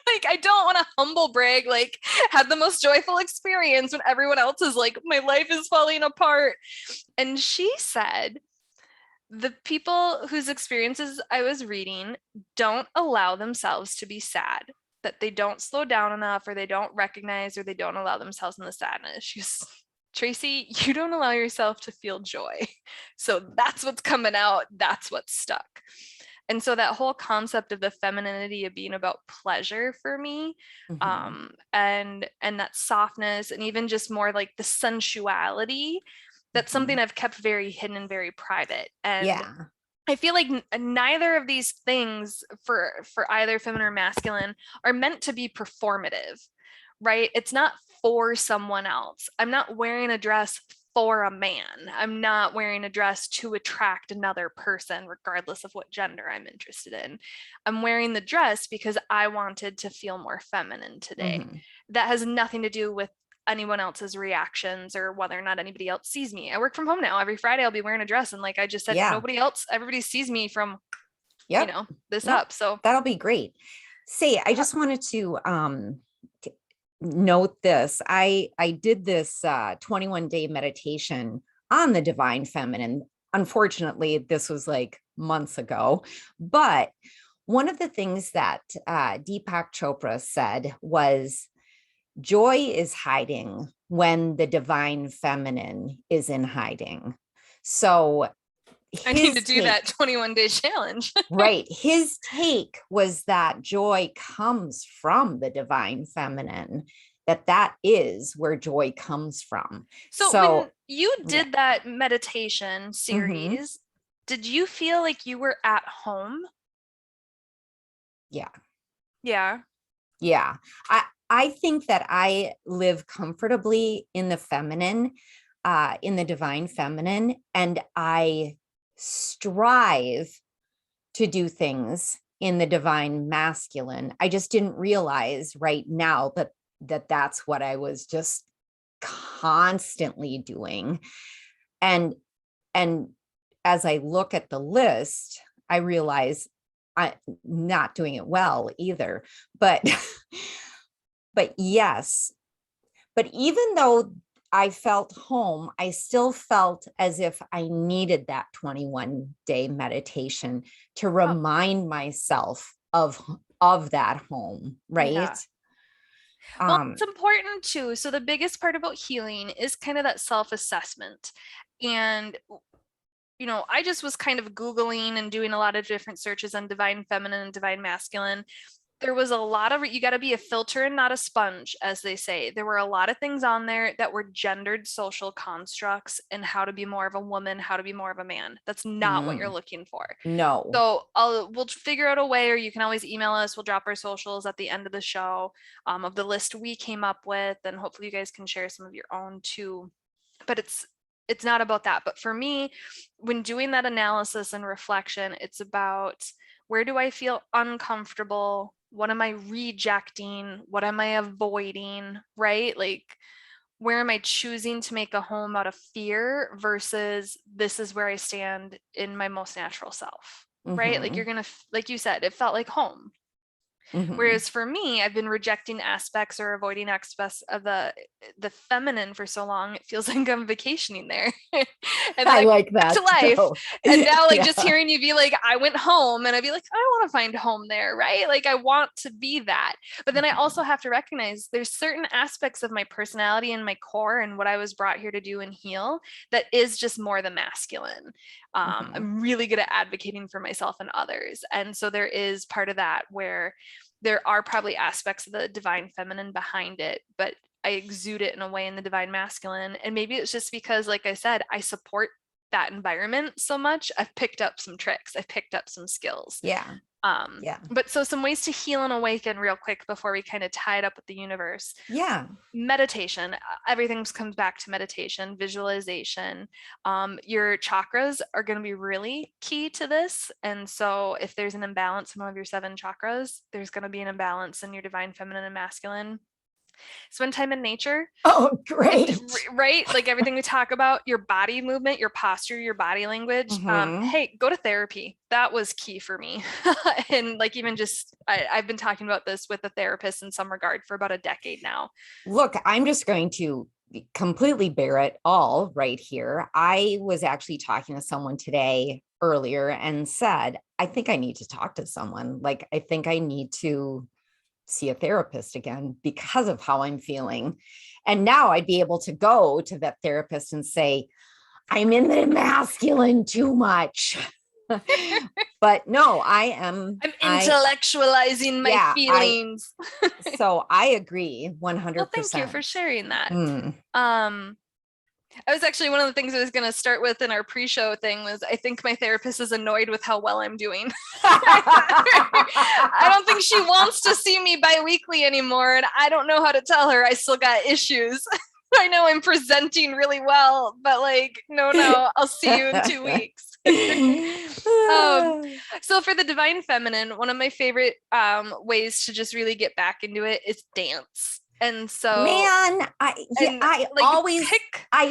S1: Like, I don't want to humble brag, like, had the most joyful experience when everyone else is like, my life is falling apart. And she said, the people whose experiences I was reading don't allow themselves to be sad, that they don't slow down enough, or they don't recognize, or they don't allow themselves in the sadness. She's Tracy, you don't allow yourself to feel joy. So that's what's coming out. That's what's stuck. And so that whole concept of the femininity of being about pleasure for me,
S2: Hmm.
S1: and that softness, and even just more like the sensuality, that's
S2: Hmm.
S1: something I've kept very hidden and very private. And
S2: Yeah.
S1: I feel like neither of these things for either feminine or masculine are meant to be performative, right? It's not for someone else. I'm not wearing a dress for a man. I'm not wearing a dress to attract another person, regardless of what gender I'm interested in. I'm wearing the dress because I wanted to feel more feminine today.
S2: Hmm.
S1: That has nothing to do with anyone else's reactions or whether or not anybody else sees me. I work from home now. Every Friday I'll be wearing a dress. And like I just said,
S2: Yeah.
S1: nobody else, everybody sees me from,
S2: Yep.
S1: this
S2: Yep.
S1: up. So
S2: That'll be great. Say, I
S1: yeah.
S2: just wanted to note this. I did this 21-day meditation on the divine feminine. Unfortunately, this was like months ago, but one of the things that Deepak Chopra said was joy is hiding when the divine feminine is in hiding. So
S1: I need to
S2: his
S1: do that
S2: take,
S1: 21-day challenge.
S2: right, his take was that joy comes from the divine feminine, that is where joy comes from.
S1: So when
S2: So
S1: you
S2: yeah.
S1: did that meditation
S2: Hmm.
S1: series, did you feel like you were at home?
S2: Yeah.
S1: Yeah.
S2: Yeah. I think that I live comfortably in the feminine, in the divine feminine, and I strive to do things in the divine masculine. I just didn't realize right now that's what I was just constantly doing. And and as I look at the list, I realize I'm not doing it well either. But but yes, but even though I felt home, I still felt as if I needed that 21-day meditation to
S1: Oh,
S2: remind myself of that home, right?
S1: yeah. Well,
S2: Um,
S1: it's important too. So the biggest part about healing is kind of that self-assessment. And I just was kind of Googling and doing a lot of different searches on divine feminine and divine masculine. there was a lot of, you got to be a filter and not a sponge, as they say. There were a lot of things on there that were gendered social constructs and how to be more of a woman, how to be more of a man. That's not what you're looking for.
S2: No.
S1: So we'll figure out a way, or you can always email us. We'll drop our socials at the end of the show, of the list we came up with, and hopefully you guys can share some of your own too. But it's not about that. But for me, when doing that analysis and reflection, it's about, where do I feel uncomfortable? What am I rejecting? What am I avoiding? Right? Like, where am I choosing to make a home out of fear versus this is where I stand in my most natural self? Right? Like, you're going to, like you said, it felt like home. Whereas for me, I've been rejecting aspects or avoiding aspects of the feminine for so long, it feels like I'm vacationing there. And
S2: I
S1: like
S2: like
S1: back
S2: that
S1: to life.
S2: too.
S1: And now like
S2: Yeah.
S1: just hearing you be like, I went home, and I'd be like, I want to find home there, right? Like I want to be that. But then I also have to recognize there's certain aspects of my personality and my core and what I was brought here to do and heal that is just more the masculine. I'm really good at advocating for myself and others. And so there is part of that where there are probably aspects of the divine feminine behind it, but I exude it in a way in the divine masculine. And maybe it's just because, like I said, I support that environment so much. I've picked up some tricks. I've picked up some skills.
S2: Yeah.
S1: But so some ways to heal and awaken real quick before we kind of tie it up with the universe.
S2: Yeah.
S1: Meditation. Everything comes back to meditation, visualization. Your chakras are going to be really key to this. And so if there's an imbalance in one of your 7 chakras, there's going to be an imbalance in your divine feminine and masculine. Spend time in nature.
S2: Oh, great.
S1: Right? Like everything we talk about, your body movement, your posture, your body language. Hey, go to therapy. That was key for me. And like, even just, I've been talking about this with a therapist in some regard for about a decade now.
S2: Look, I'm just going to completely bear it all right here. I was actually talking to someone today earlier and said, I think I need to talk to someone. Like, I think I need to see a therapist again because of how I'm feeling. And now I'd be able to go to that therapist and say, I'm in the masculine too much. But no, I'm
S1: intellectualizing my feelings.
S2: So I agree 100%.
S1: Well, thank you for sharing that. I was actually, one of the things I was going to start with in our pre-show thing was, I think my therapist is annoyed with how well I'm doing. I don't think she wants to see me bi-weekly anymore. And I don't know how to tell her I still got issues. I know I'm presenting really well, but like, no, I'll see you in 2 weeks. So for the divine feminine, one of my favorite ways to just really get back into it is dance. And so,
S2: man, I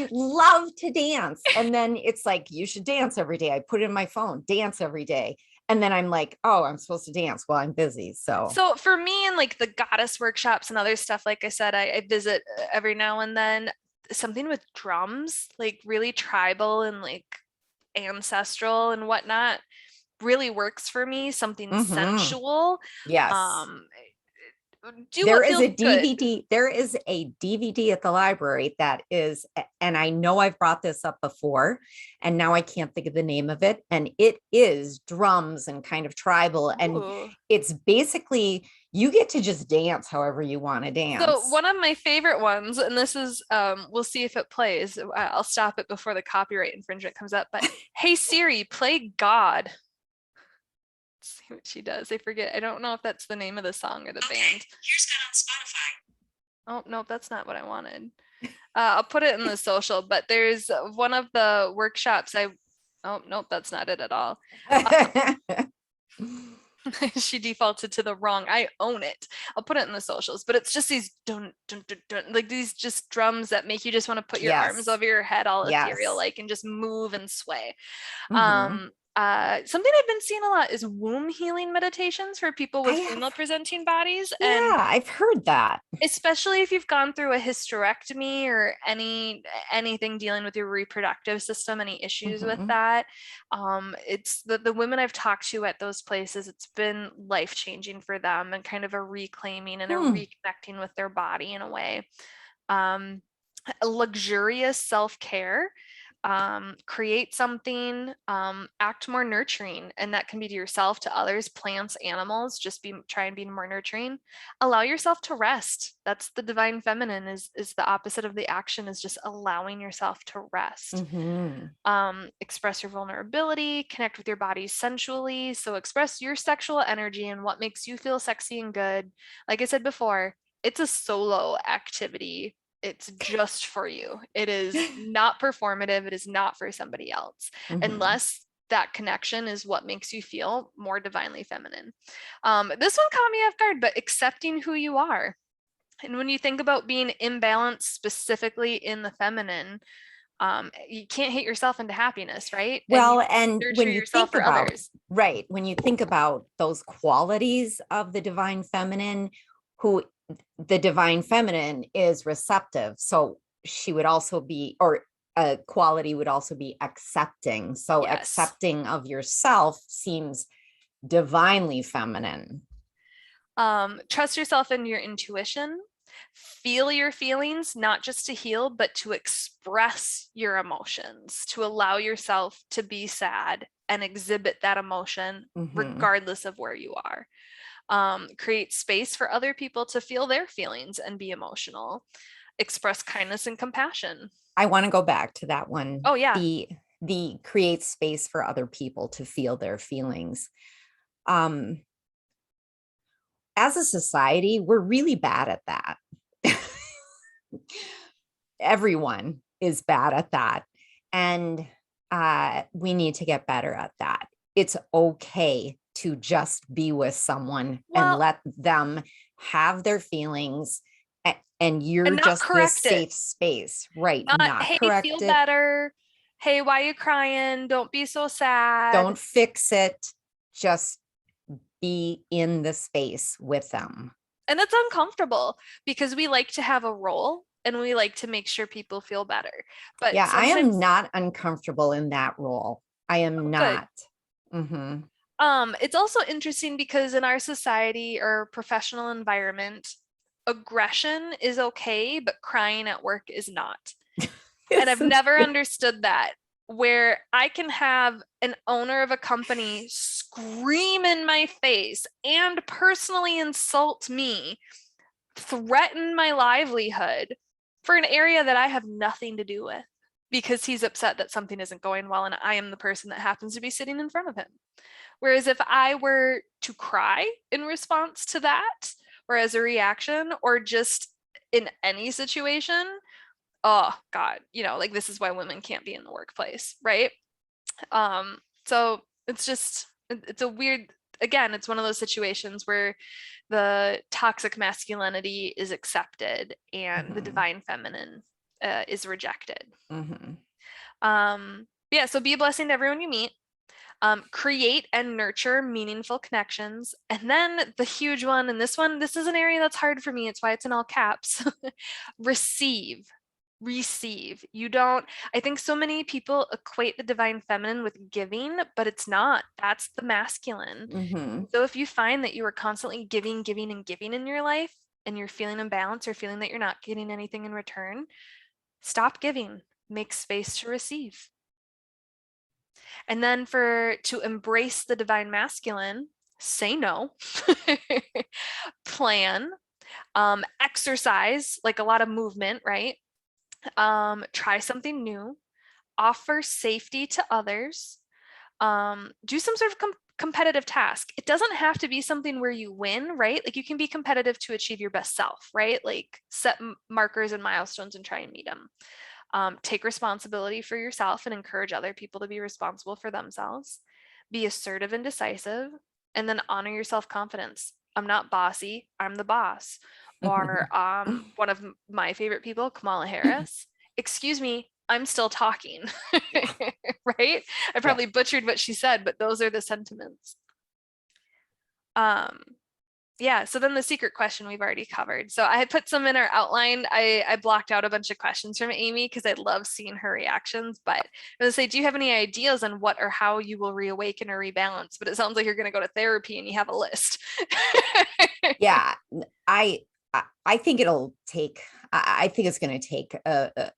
S2: love to dance. And then it's like, you should dance every day. I put it in my phone, dance every day. And then I'm like, oh, I'm supposed to dance while I'm busy. So
S1: for me, and like the goddess workshops and other stuff, like I said, I visit every now and then. Something with drums, like really tribal and like ancestral and whatnot, really works for me. Something sensual.
S2: Yes. There is a DVD at the library that is, and I know I've brought this up before, and now I can't think of the name of it. And it is drums and kind of tribal. And it's basically, you get to just dance however you want to dance.
S1: So one of my favorite ones, and this is, we'll see if it plays. I'll stop it before the copyright infringement comes up, but hey Siri, play God. See what she does. I forget. I don't know if that's the name of the song or the band.
S3: Here's good on Spotify.
S1: Oh, no, that's not what I wanted. I'll put it in the social, but there's one of the workshops. Oh, nope, that's not it at all. She defaulted to the wrong. I own it. I'll put it in the socials, but it's just these dun, dun, dun, dun, like these just drums that make you just want to put your arms over your head, all ethereal, like, and just move and sway. Something I've been seeing a lot is womb healing meditations for people with female presenting bodies. And
S2: I've heard that.
S1: Especially if you've gone through a hysterectomy or anything dealing with your reproductive system, any issues with that. It's the women I've talked to at those places, it's been life-changing for them, and kind of a reclaiming and a reconnecting with their body in a way. A luxurious self-care. create something, act more nurturing, and that can be to yourself, to others, plants, animals. Just try and be more nurturing. Allow yourself to rest. That's the divine feminine, is the opposite of the action, is just allowing yourself to rest. Express your vulnerability, connect with your body sensually. So express your sexual energy and what makes you feel sexy and good. Like I said before, it's a solo activity. It's just for you. It is not performative. It is not for somebody else, unless that connection is what makes you feel more divinely feminine. This one caught me off guard, but accepting who you are. And when you think about being imbalanced specifically in the feminine, you can't hate yourself into happiness, right?
S2: Well,
S1: And
S2: and
S1: you nurture
S2: when you
S1: yourself
S2: think
S1: for
S2: about,
S1: others.
S2: right, when you think about those qualities of the divine feminine, who the divine feminine is receptive. So she would also be, or a quality would also be accepting. So
S1: Yes.
S2: accepting of yourself seems divinely feminine.
S1: Trust yourself and your intuition. Feel your feelings, not just to heal, but to express your emotions, to allow yourself to be sad and exhibit that emotion regardless of where you are. Create space for other people to feel their feelings and be emotional. Express kindness and compassion.
S2: I want to go back to that one.
S1: Oh, yeah.
S2: The create space for other people to feel their feelings. As a society, we're really bad at that. Everyone is bad at that. And we need to get better at that. It's okay to just be with someone and let them have their feelings, and you're just this safe space, right?
S1: Not, hey,
S2: correct
S1: feel
S2: it.
S1: better. Hey, why are you crying? Don't be so sad.
S2: Don't fix it. Just be in the space with them.
S1: And it's uncomfortable because we like to have a role and we like to make sure people feel better. But
S2: yeah, I am not uncomfortable in that role. I am not.
S1: It's also interesting because in our society or professional environment, aggression is okay, but crying at work is not. And I've never understood that, where I can have an owner of a company scream in my face and personally insult me, threaten my livelihood for an area that I have nothing to do with, because he's upset that something isn't going well and I am the person that happens to be sitting in front of him. Whereas if I were to cry in response to that, or as a reaction, or just in any situation, oh God, like, this is why women can't be in the workplace, right? So it's a weird, again, it's one of those situations where the toxic masculinity is accepted and the divine feminine is rejected. Yeah, so be a blessing to everyone you meet. Create and nurture meaningful connections. And then the huge one, and this is an area that's hard for me. It's why it's in all caps. Receive. I think so many people equate the divine feminine with giving, but it's not. That's the masculine. So if you find that you are constantly giving and giving in your life, and you're feeling imbalanced or feeling that you're not getting anything in return, stop giving. Make space to receive. And then to embrace the divine masculine, say no, plan, exercise, like a lot of movement, right? Try something new, offer safety to others, do some sort of competitive task. It doesn't have to be something where you win, right? Like, you can be competitive to achieve your best self, right? Like, set markers and milestones and try and meet them. Take responsibility for yourself and encourage other people to be responsible for themselves. Be assertive and decisive, and then honor your self-confidence. I'm not bossy, I'm the boss. Or one of my favorite people, Kamala Harris, excuse me, I'm still talking. Right? I probably butchered what she said, but those are the sentiments. Yeah, so then the secret question we've already covered. So I had put some in our outline. I blocked out a bunch of questions from Amy because I love seeing her reactions. But I was gonna say, do you have any ideas on what or how you will reawaken or rebalance? But it sounds like you're gonna go to therapy and you have a list.
S2: Yeah, I think it'll take, I think it's going to take a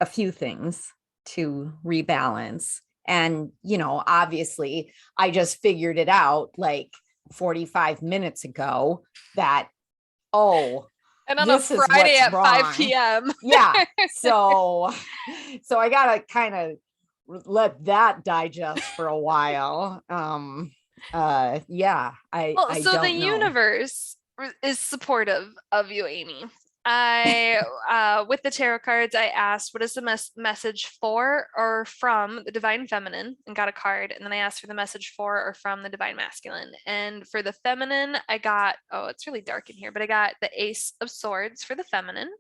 S2: few things. to rebalance. And, obviously I just figured it out like 45 minutes ago that, oh,
S1: And on a
S2: this is
S1: Friday
S2: what's
S1: at 5
S2: wrong.
S1: p.m.
S2: Yeah. So I gotta kind of let that digest for a while. Yeah,
S1: Well,
S2: I
S1: so the
S2: don't know.
S1: universe is supportive of you, Amy. I, with the tarot cards, I asked, what is the message for or from the divine feminine, and got a card. And then I asked for the message for or from the divine masculine. And for the feminine, I got, oh, it's really dark in here, but I got the Ace of Swords for the feminine,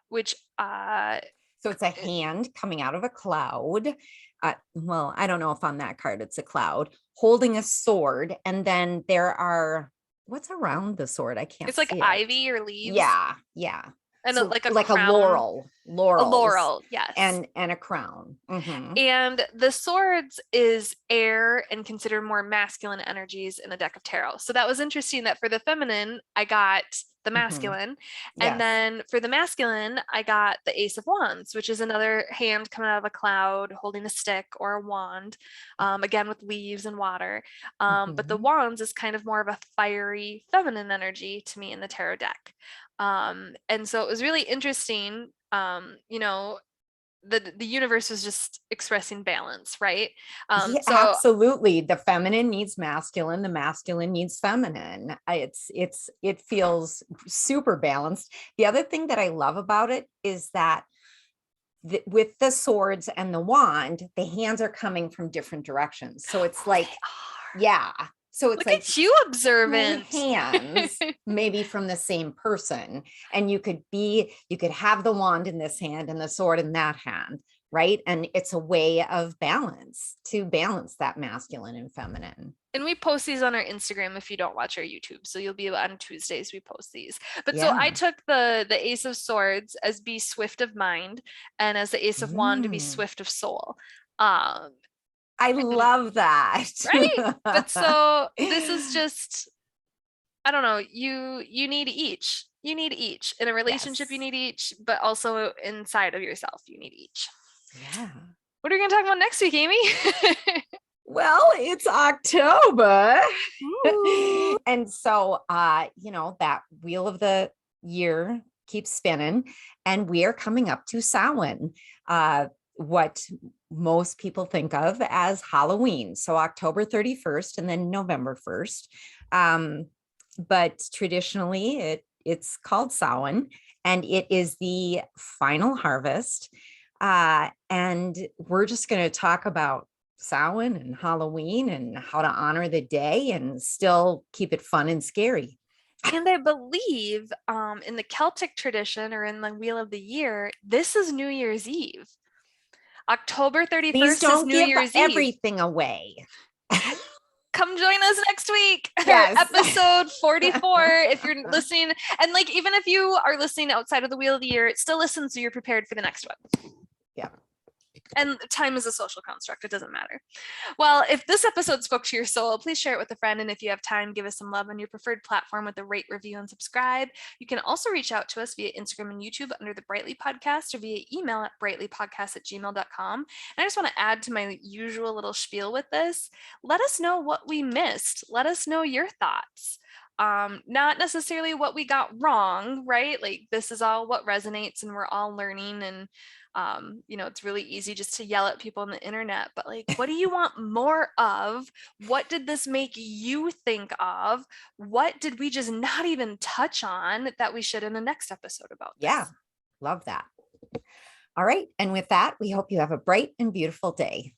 S1: which,
S2: So it's a hand coming out of a cloud. Well, I don't know if on that card it's a cloud holding a sword. And then there are, what's around the sword? I can't
S1: it's like
S2: see it.
S1: ivy or leaves.
S2: Yeah. Yeah.
S1: And
S2: So
S1: like a
S2: like a
S1: crown. A
S2: laurels
S1: laurel, yes.
S2: and a crown.
S1: And the swords is air and considered more masculine energies in the deck of tarot. So that was interesting that for the feminine, I got the masculine. And
S2: Yes.
S1: then for the masculine, I got the Ace of Wands, which is another hand coming out of a cloud holding a stick or a wand, again with leaves and water. But the wands is kind of more of a fiery feminine energy to me in the tarot deck. And so it was really interesting, the universe was just expressing balance, right?
S2: Yeah,
S1: So
S2: absolutely. The feminine needs masculine, the masculine needs feminine. It feels super balanced. The other thing that I love about it is that with the swords and the wand, the hands are coming from different directions. So it's like, yeah. So it's
S1: look
S2: like
S1: at you
S2: two
S1: observant.
S2: hands, maybe from the same person. And you could have the wand in this hand and the sword in that hand, right? And it's a way of balance, to balance that masculine and feminine.
S1: And we post these on our Instagram if you don't watch our YouTube. So you'll be on Tuesdays, we post these. But so I
S2: Yeah.
S1: took the Ace of Swords as be swift of mind, and as the Ace of Wand to be swift of soul.
S2: I love that.
S1: Right? But so this is just, I don't know, you need each. You need each. In a relationship, you
S2: Yes.
S1: need each, but also inside of yourself, you need each.
S2: Yeah.
S1: What are we going to talk about next week, Amy?
S2: Well, it's October.
S1: Ooh.
S2: And so that wheel of the year keeps spinning, and we are coming up to Samhain, what most people think of as Halloween. So October 31st and then November 1st. But traditionally it's called Samhain, and it is the final harvest. And we're just going to talk about Samhain and Halloween and how to honor the day and still keep it fun and scary.
S1: And I believe in the Celtic tradition, or in the Wheel of the Year, this is New Year's Eve. October
S2: Please
S1: 31st is
S2: don't
S1: New
S2: give
S1: Year's Eve.
S2: everything away.
S1: Come join us next week.
S2: Yes.
S1: Episode 44. If you're listening, and like even if you are listening outside of the Wheel of the Year, still listen so you're prepared for the next one.
S2: Yeah.
S1: And time is a social construct. It doesn't matter. Well, if this episode spoke to your soul, please share it with a friend. And if you have time, give us some love on your preferred platform with a rate, review, and subscribe. You can also reach out to us via Instagram and YouTube under the Brighlty Podcast, or via email at brightlypodcast@gmail.com. And I just want to add to my usual little spiel with this. Let us know what we missed. Let us know your thoughts. Not necessarily what we got wrong, right? Like this is all what resonates, and we're all learning. And it's really easy just to yell at people on the internet, but like, what do you want more of? What did this make you think of? What did we just not even touch on that we should in the next episode about this?
S2: Yeah. Love that. All right. And with that, we hope you have a bright and beautiful day.